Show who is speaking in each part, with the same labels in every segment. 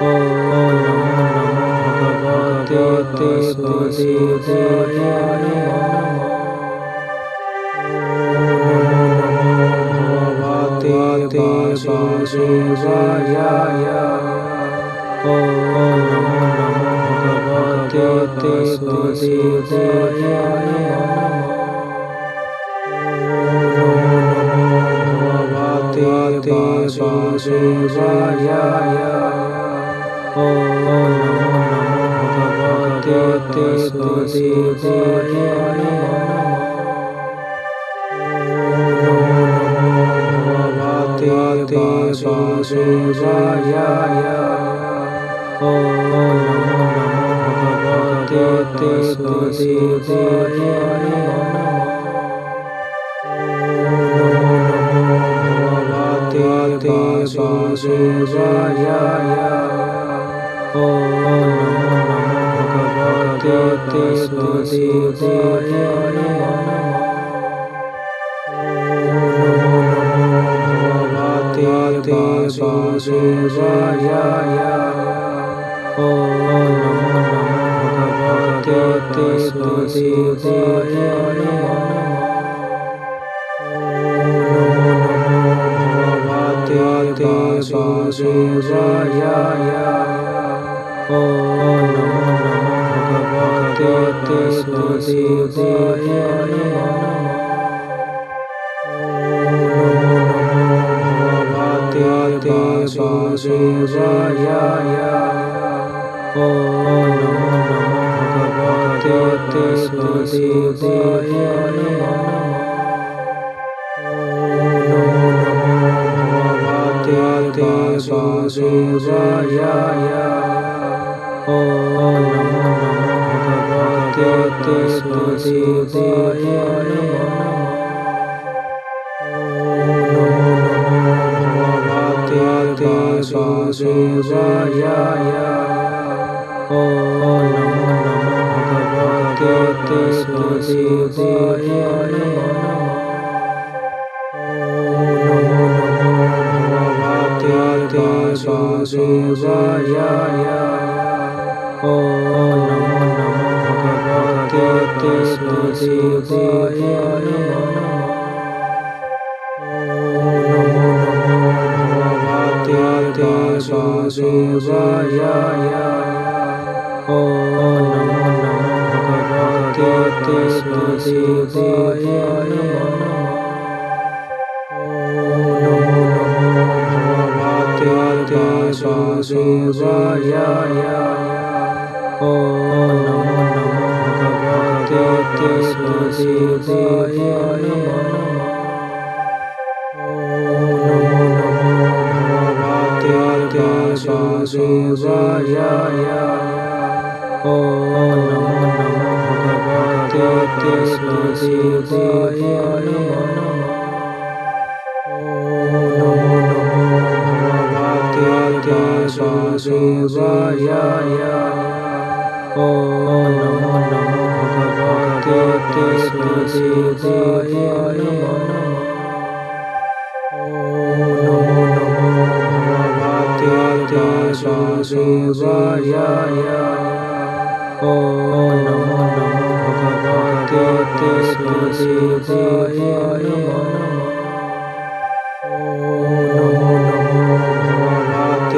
Speaker 1: नमो भगवते वासुदेवाय नमः। भगवते वासुदेवाय नमो भगवते वासुदेवाय भगवते वासुदेवाय नमो भगवते वासुदेवाय भगवते वासुदेवाय नमो भगवते वासुदेवाय भगवते वासुदेवाय नमो भगवते वासुदेवाय भगवते वासुदेवाय नमो भगवते वासुदेवाय भगवते वासुदेवाय नमो भगवते वासुदेवाय भगवते वासुदेवाय नमो भगवते वासुदेवाय भगवते वासुदेवाय नमो भगवते वासुदेवाय भगवते वासुदेवाय नमो भगवते वासुदेवाय भगवते वासुदेवाय नमो भगवते वासुदेवाय भगवते वासुदेवाय नमो भगवते वासुदेवाय भगवते वासुदेवाय नमो भगवते वासुदेवाय भगवते वासुदेवाय नमो भगवते वासुदेवाय भगवते वासुदेवाय नमो भगवते वासुदेवाय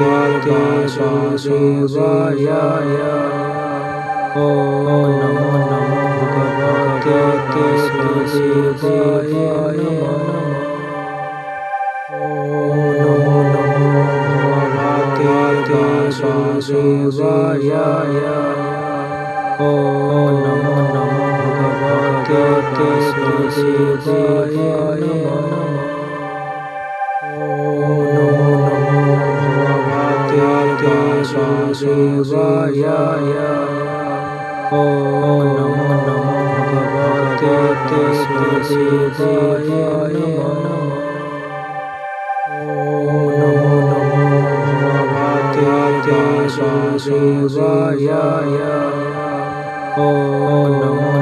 Speaker 1: भगवते वासुदेवाय नमो भगवते वासुदेवाय भगवते वासुदेवाय नमो भगवते वासुदेवाय भगवते वासुदेवाय नमो भगवते वासुदेवाय भगवते वासुदेवाय नमो भगवते वासुदेवाय भगवते वासुदेवाय नमो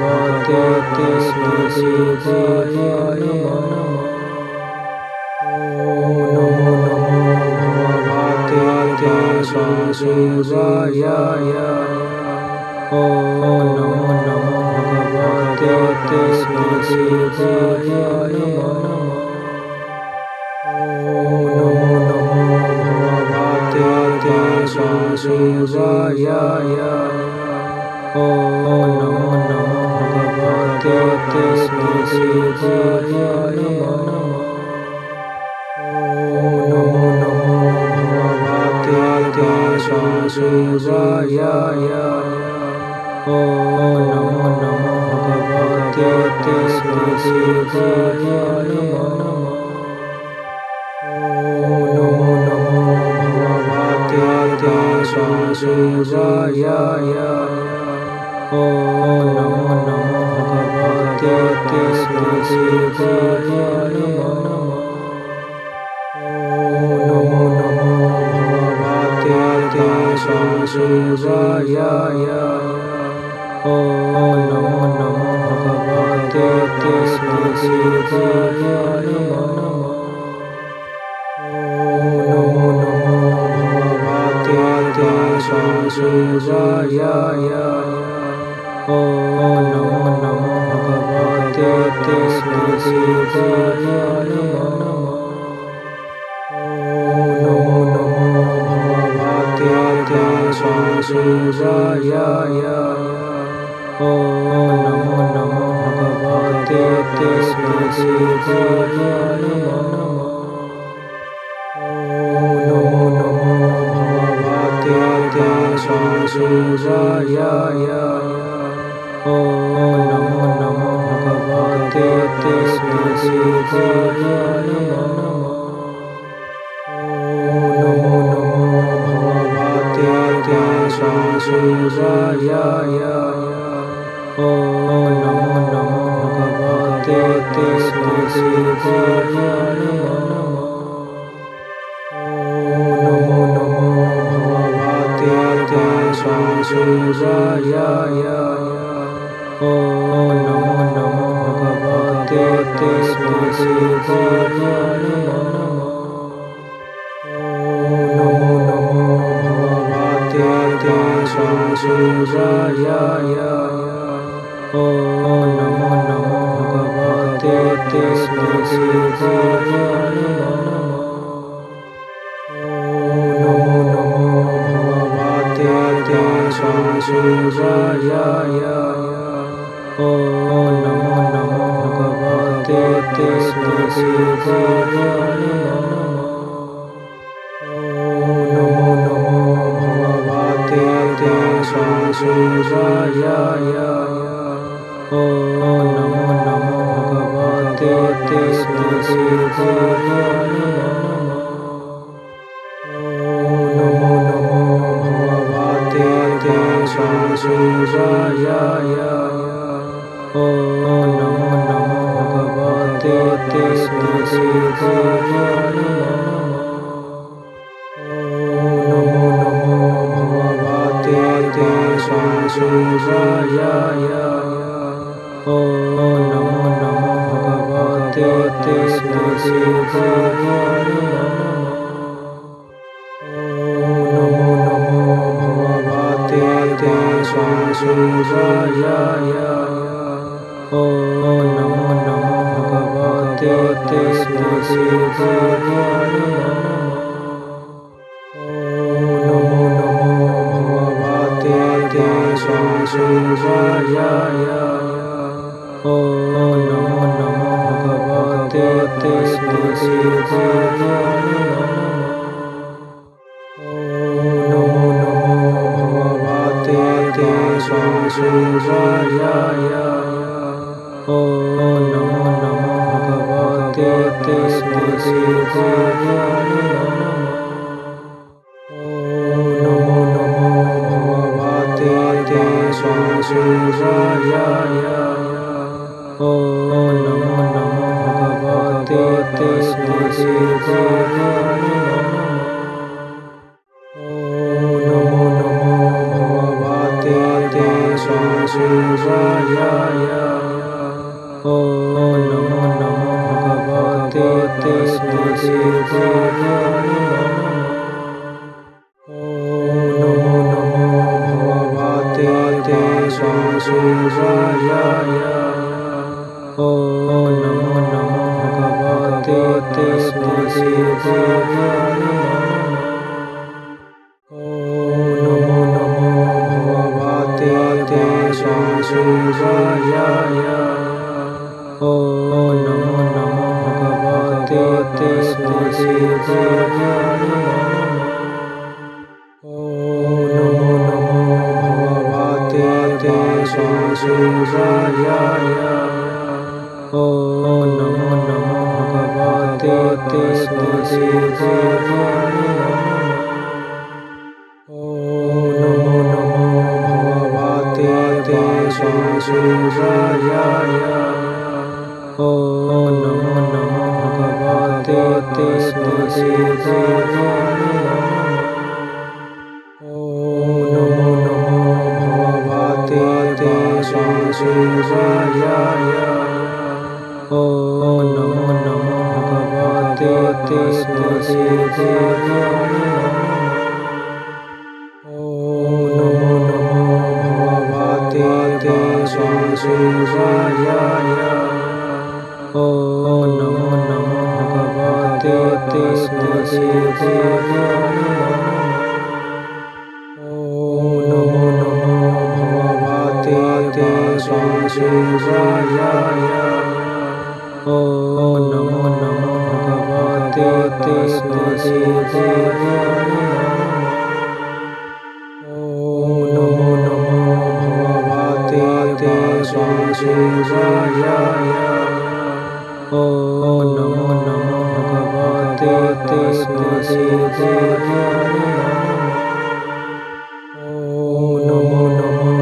Speaker 1: भगवते वासुदेवाय भगवते वासुदेवाय ॐ नमो भगवते वासुदेवाय ॐ नमो भगवते वासुदेवाय ॐ नमो भगवते वासुदेवाय वासुदेवाय ॐ नमो भगवते वासुदेवाय ॐ नमो भगवते वासुदेवाय ॐ नमो भगवते वासुदेवाय वासुदेवाय ॐ नमो भगवते वासुदेवाय ॐ नमो भगवते वासुदेवाय ॐ नमो भगवते वासुदेवाय वासुदेवाय ॐ नमो भगवते वासुदेवाय ॐ नमो भगवते वासुदेवाय ॐ नमो भगवते वासुदेवाय वासुदेवाय ॐ नमो भगवते वासुदेवाय ॐ नमो भगवते वासुदेवाय ॐ नमो भगवते वासुदेवाय वासुदेवाय ॐ नमो भगवते वासुदेवाय ॐ नमो भगवते वासुदेवाय ॐ नमो भगवते वासुदेवाय वासुदेवाय ॐ नमो भगवते वासुदेवाय ॐ नमो भगवते वासुदेवाय ॐ नमो भगवते वासुदेवाय वासुदेवाय ॐ नमो भगवते वासुदेवाय ॐ नमो भगवते वासुदेवाय ॐ नमो भगवते वासुदेवाय वासुदेवाय ॐ नमो भगवते वासुदेवाय ॐ नमो भगवते वासुदेवाय ॐ नमो भगवते वासुदेवाय वासुदेवाय ॐ नमो भगवते वासुदेवाय ॐ नमो भगवते वासुदेवाय ॐ नमो भगवते वासुदेवाय वासुदेवाय नमः। ॐ नमो नमो भगवते वासुदेवाय। ॐ नमो नमो भगवते वासुदेवाय नमः। ॐ नमो नमो भगवते वासुदेवाय। ॐ नमो नमो भगवते वासुदेवाय नमः। ॐ नमो नमो भगवते वासुदेवाय। ॐ नमो नमो भगवते वासुदेवाय नमः। ॐ नमो नमो भगवते वासुदेवाय। ॐ नमो नमो भगवते वासुदेवाय नमः। ॐ नमो नमो भगवते वासुदेवाय। ॐ नमो नमो भगवते वासुदेवाय नमः। ॐ नमो नमो भगवते वासुदेवाय। ॐ नमो नमो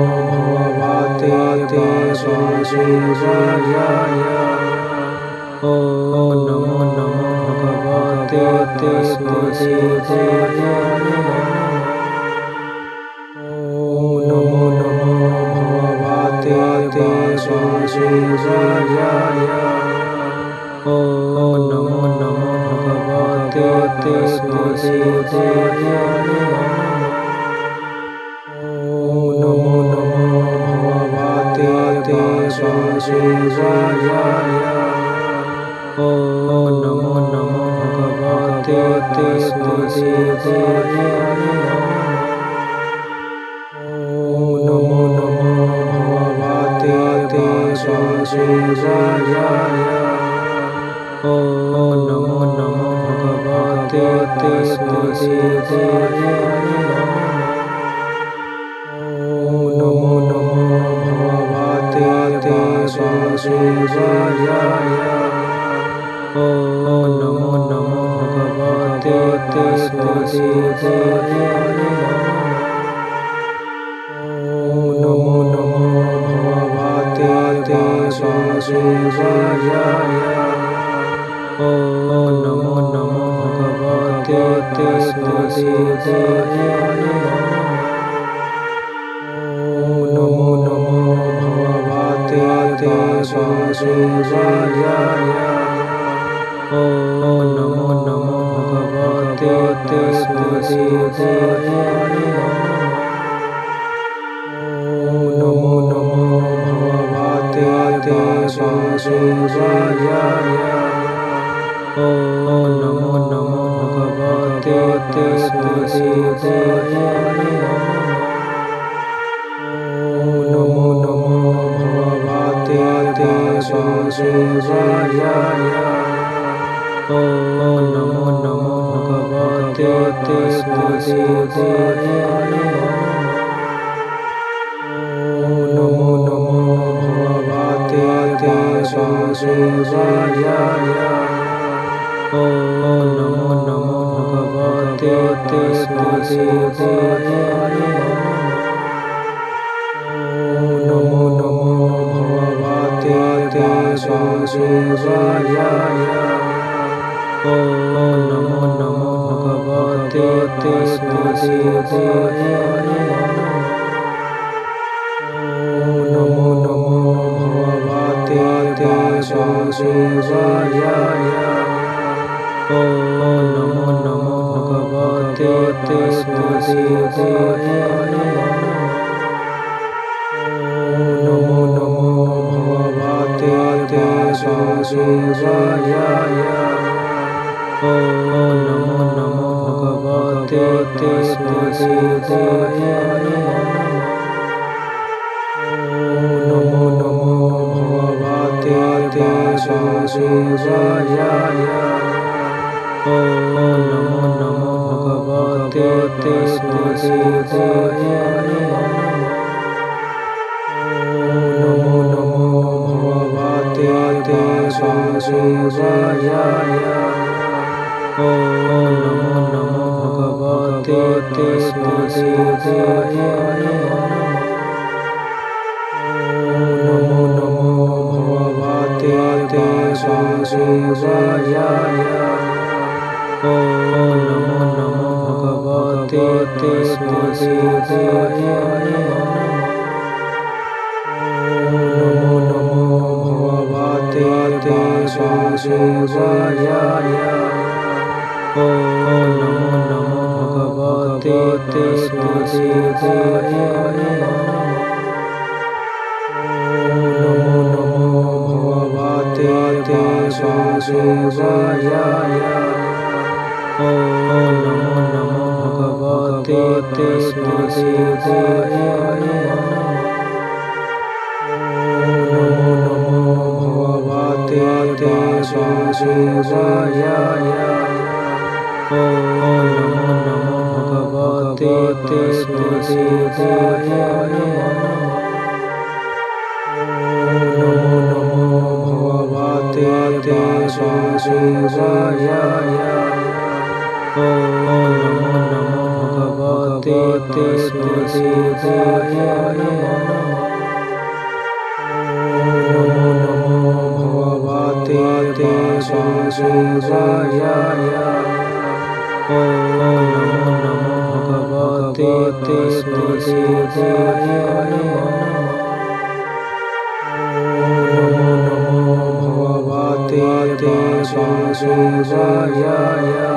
Speaker 1: भगवते वासुदेवाय नमः। ॐ नमो नमो भगवते वासुदेवाय। ॐ नमो नमो भगवते वासुदेवाय नमः। ॐ नमो नमो भगवते वासुदेवाय। ॐ नमो नमो भगवते वासुदेवाय नमः। ॐ नमो नमो भगवते वासुदेवाय। ॐ नमो नमो भगवते वासुदेवाय नमः। ॐ नमो नमो भगवते वासुदेवाय। ॐ नमो नमो भगवते वासुदेवाय नमः। ॐ नमो नमो भगवते वासुदेवाय। ॐ नमो नमो भगवते वासुदेवाय नमः। ॐ नमो नमो भगवते वासुदेवाय। ॐ नमो नमो भगवते वासुदेवाय नमः। ॐ नमो नमो भगवते वासुदेवाय। ॐ नमो नमो भगवते वासुदेवाय नमः। ॐ नमो नमो भगवते वासुदेवाय। ॐ नमो नमो भगवते वासुदेवाय नमः। ॐ नमो नमो भगवते वासुदेवाय। ॐ नमो नमो भगवते वासुदेवाय नमः। ॐ नमो नमो भगवते वासुदेवाय। ॐ नमो नमो भगवते वासुदेवाय नमः। ॐ नमो नमो भगवते वासुदेवाय। ॐ नमो नमो भगवते वासुदेवाय नमः। ॐ नमो नमो भगवते वासुदेवाय। ॐ नमो नमो भगवते वासुदेवाय नमः। ॐ नमो नमो भगवते वासुदेवाय। ॐ नमो नमो भगवते वासुदेवाय नमः। ॐ नमो नमो भगवते वासुदेवाय। नमो नमो भगवते वासुदेवाय नमः। नमो नमो भगवते वासुदेवाय नमो नमो भगवते वासुदेवाय नमः। नमो नमो भगवते वासुदेवाय नमो नमो भगवते वासुदेवाय नमः। नमो नमो भगवते वासुदेवाय नमो नमो भगवते वासुदेवाय नमः। नमो नमो भगवते वासुदेवाय नमो नमो भगवते वासुदेवाय नमः। नमो नमो भगवते वासुदेवाय नमो नमो भगवते वासुदेवाय नमः। नमो नमो भगवते वासुदेवाय नमो नमो भगवते वासुदेवाय नमः। नमो नमो भगवते वासुदेवाय नमो नमो भगवते वासुदेवाय नमः। नमो नमो भगवते वासुदेवाय नमो नमो भगवते वासुदेवाय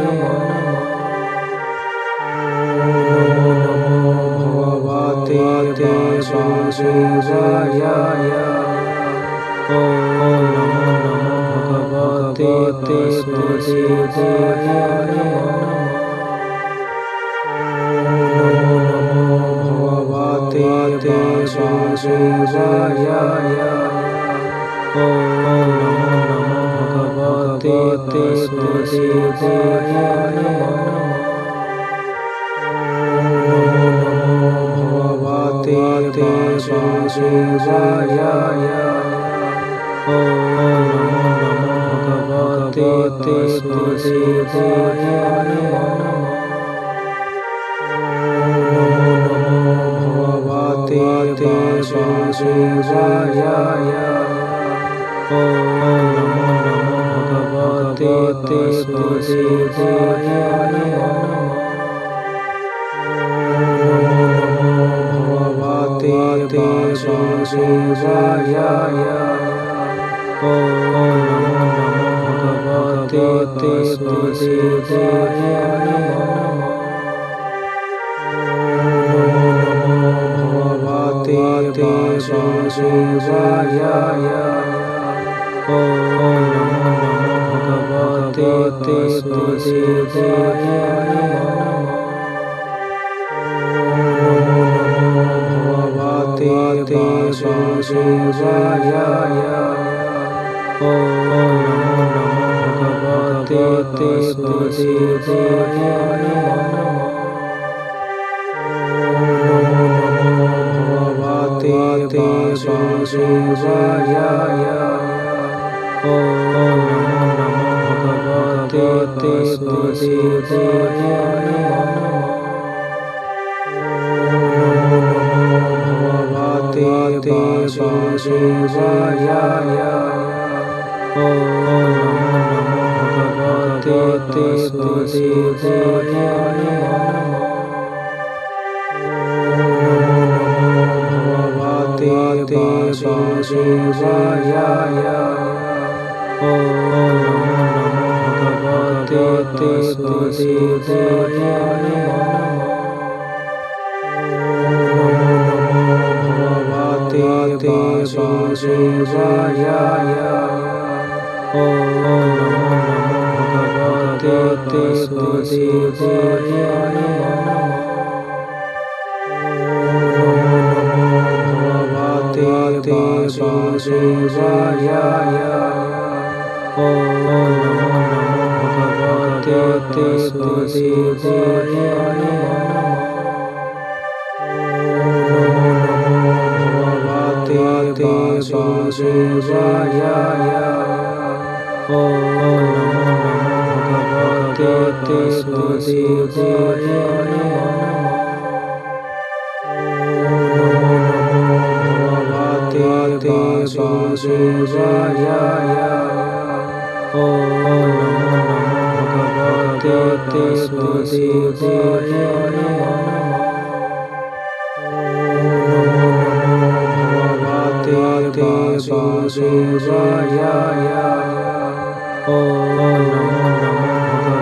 Speaker 1: नमः। नमो नमो भगवते वासुदेवाय नमो नमो भगवते वासुदेवाय नमः। नमो नमो भगवते वासुदेवाय नमो नमो भगवते वासुदेवाय नमः। नमो नमो भगवते वासुदेवाय नमो नमो भगवते वासुदेवाय नमः। नमो नमो भगवते वासुदेवाय नमो नमो भगवते वासुदेवाय नमः। नमो नमो भगवते वासुदेवाय नमो नमो भगवते वासुदेवाय नमः। नमो नमो भगवते वासुदेवाय नमो नमो भगवते वासुदेवाय नमः। नमो नमो भगवते वासुदेवाय नमो नमो भगवते वासुदेवाय नमः। नमो नमो भगवते वासुदेवाय नमो नमो भगवते वासुदेवाय नमः। नमो नमो भगवते वासुदेवाय नमो नमो भगवते वासुदेवाय नमः। नमो नमो भगवते वासुदेवाय नमो नमो भगवते वासुदेवाय नमः। नमो नमो भगवते वासुदेवाय नमो नमो भगवते वासुदेवाय नमः। नमो नमो भगवते वासुदेवाय ॐ नमो भगवते वासुदेवाय वासुदेवाय ॐ नमो भगवते वासुदेवाय वासुदेवाय ॐ नमो भगवते वासुदेवाय वासुदेवाय ॐ नमो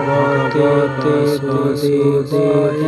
Speaker 1: भगवते वासुदेवाय